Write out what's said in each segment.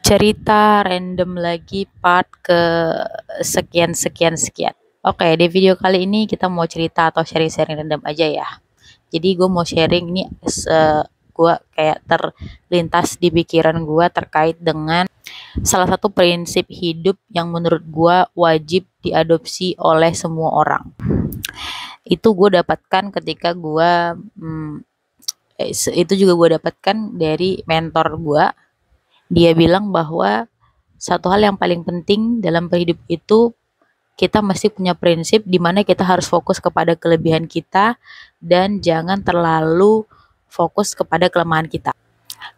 Cerita random lagi part ke sekian. Oke, di video kali ini kita mau cerita atau sharing-sharing random aja ya. Jadi gue mau sharing ini gue kayak terlintas di pikiran gue terkait dengan salah satu prinsip hidup yang menurut gue wajib diadopsi oleh semua orang. Itu gue dapatkan ketika itu juga gue dapatkan dari mentor gue. Dia bilang bahwa satu hal yang paling penting dalam hidup itu kita mesti punya prinsip di mana kita harus fokus kepada kelebihan kita dan jangan terlalu fokus kepada kelemahan kita.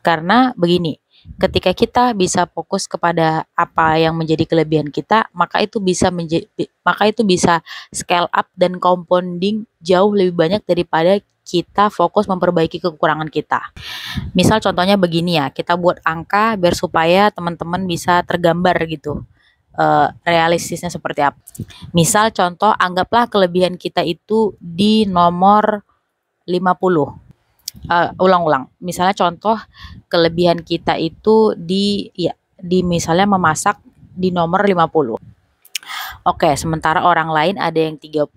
Karena begini, ketika kita bisa fokus kepada apa yang menjadi kelebihan kita, maka itu bisa scale up dan compounding jauh lebih banyak daripada kita fokus memperbaiki kekurangan kita. Misal contohnya begini ya, kita buat angka biar supaya teman-teman bisa tergambar gitu. Realistisnya seperti apa. Misal contoh, anggaplah kelebihan kita itu di nomor 50. Ulang-ulang. Misalnya contoh kelebihan kita itu di misalnya memasak di nomor 50. Oke, sementara orang lain ada yang 30,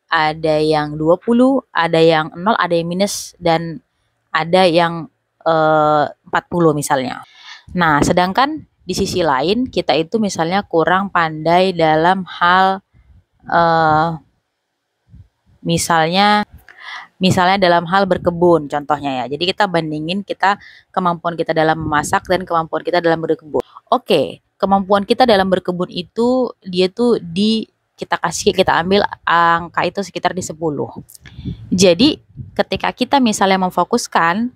ada yang 20, ada yang 0, ada yang minus, dan ada yang 40 misalnya. Nah, sedangkan di sisi lain kita itu misalnya kurang pandai dalam hal misalnya dalam hal berkebun contohnya ya. Jadi kita bandingin kemampuan kita dalam memasak dan kemampuan kita dalam berkebun. Oke, kemampuan kita dalam berkebun itu dia tuh kita ambil angka itu sekitar di 10. Jadi ketika kita misalnya memfokuskan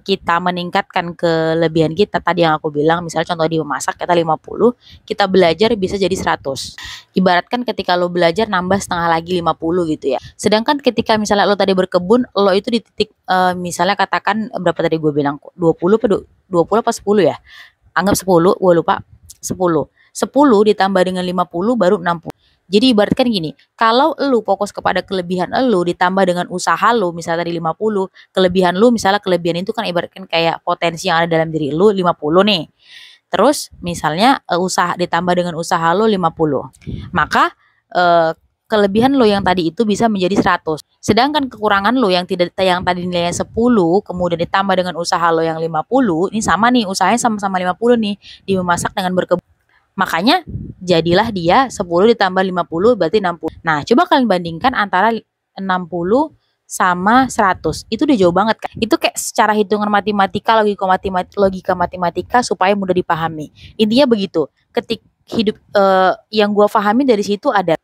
kita meningkatkan kelebihan kita tadi yang aku bilang, misalnya contoh di memasak kita 50, kita belajar bisa jadi 100. Ibaratkan ketika lo belajar nambah setengah lagi 50 gitu ya. Sedangkan ketika misalnya lo tadi berkebun, lo itu di titik misalnya katakan berapa tadi gue bilang 20 apa 10 ya? Anggap 10, gue lupa. 10 ditambah dengan 50 baru 60. Jadi ibaratkan gini, kalau lu fokus kepada kelebihan lu ditambah dengan usaha lu, misalnya tadi 50, kelebihan lu misalnya kelebihan itu kan ibaratkan kayak potensi yang ada dalam diri lu 50 nih. Terus misalnya usaha ditambah dengan usaha lu 50. Maka kelebihan lo yang tadi itu bisa menjadi 100. Sedangkan kekurangan lo yang tadi nilainya 10 kemudian ditambah dengan usaha lo yang 50, ini sama nih, usahanya sama-sama 50 nih, di memasak dengan berkebun. Makanya jadilah dia 10 ditambah 50 berarti 60. Nah, coba kalian bandingkan antara 60 sama 100. Itu udah jauh banget kan? Itu kayak secara hitungan logika matematika supaya mudah dipahami. Intinya begitu. Ketika hidup yang gua pahami dari situ ada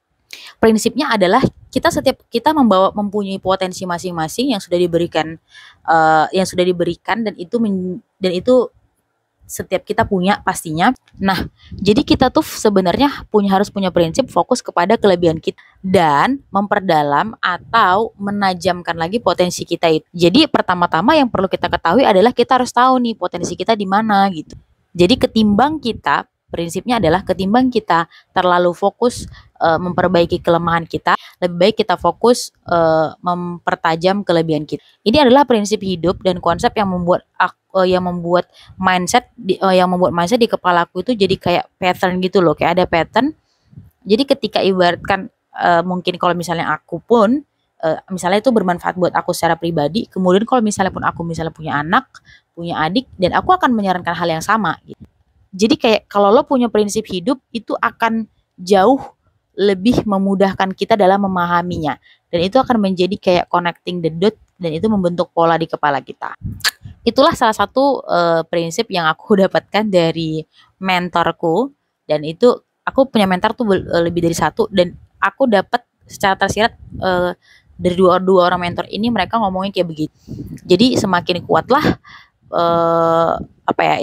prinsipnya adalah setiap kita mempunyai potensi masing-masing yang sudah diberikan dan itu setiap kita punya pastinya. Nah, jadi kita tuh sebenarnya harus punya prinsip fokus kepada kelebihan kita dan memperdalam atau menajamkan lagi potensi kita itu. Jadi pertama-tama yang perlu kita ketahui adalah kita harus tahu nih potensi kita di mana gitu. Jadi prinsipnya adalah ketimbang kita terlalu fokus memperbaiki kelemahan kita, lebih baik kita fokus mempertajam kelebihan kita. Ini adalah prinsip hidup dan konsep yang membuat mindset di kepalaku itu jadi kayak pattern gitu loh, kayak ada pattern. Jadi ketika ibaratkan mungkin kalau misalnya aku pun misalnya itu bermanfaat buat aku secara pribadi, kemudian kalau misalnya aku punya anak, punya adik, dan aku akan menyarankan hal yang sama gitu. Jadi kayak kalau lo punya prinsip hidup itu akan jauh lebih memudahkan kita dalam memahaminya, dan itu akan menjadi kayak connecting the dot dan itu membentuk pola di kepala kita. Itulah salah satu prinsip yang aku dapatkan dari mentorku, dan itu aku punya mentor tuh lebih dari satu, dan aku dapat secara tersirat dari dua orang mentor ini, mereka ngomongin kayak begitu. Jadi semakin kuatlah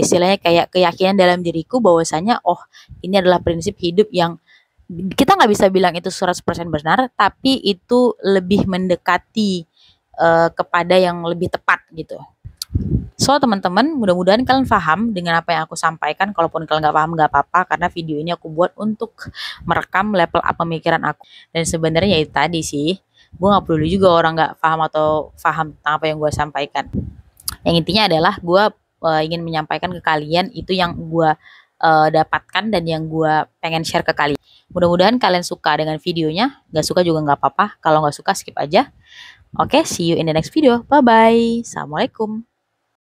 istilahnya kayak keyakinan dalam diriku bahwasanya ini adalah prinsip hidup yang kita nggak bisa bilang itu 100% benar, tapi itu lebih mendekati kepada yang lebih tepat gitu. So teman-teman, mudah-mudahan kalian paham dengan apa yang aku sampaikan. Kalaupun kalian nggak paham nggak apa-apa, karena video ini aku buat untuk merekam level up pemikiran aku. Dan sebenarnya itu tadi sih, gue nggak peduli juga orang nggak paham atau paham tentang apa yang gue sampaikan. Yang intinya adalah gue ingin menyampaikan ke kalian, itu yang gue dapatkan dan yang gue pengen share ke kalian. Mudah-mudahan kalian suka dengan videonya, gak suka juga nggak apa-apa, kalau nggak suka skip aja. Oke, see you in the next video, bye bye, assalamualaikum.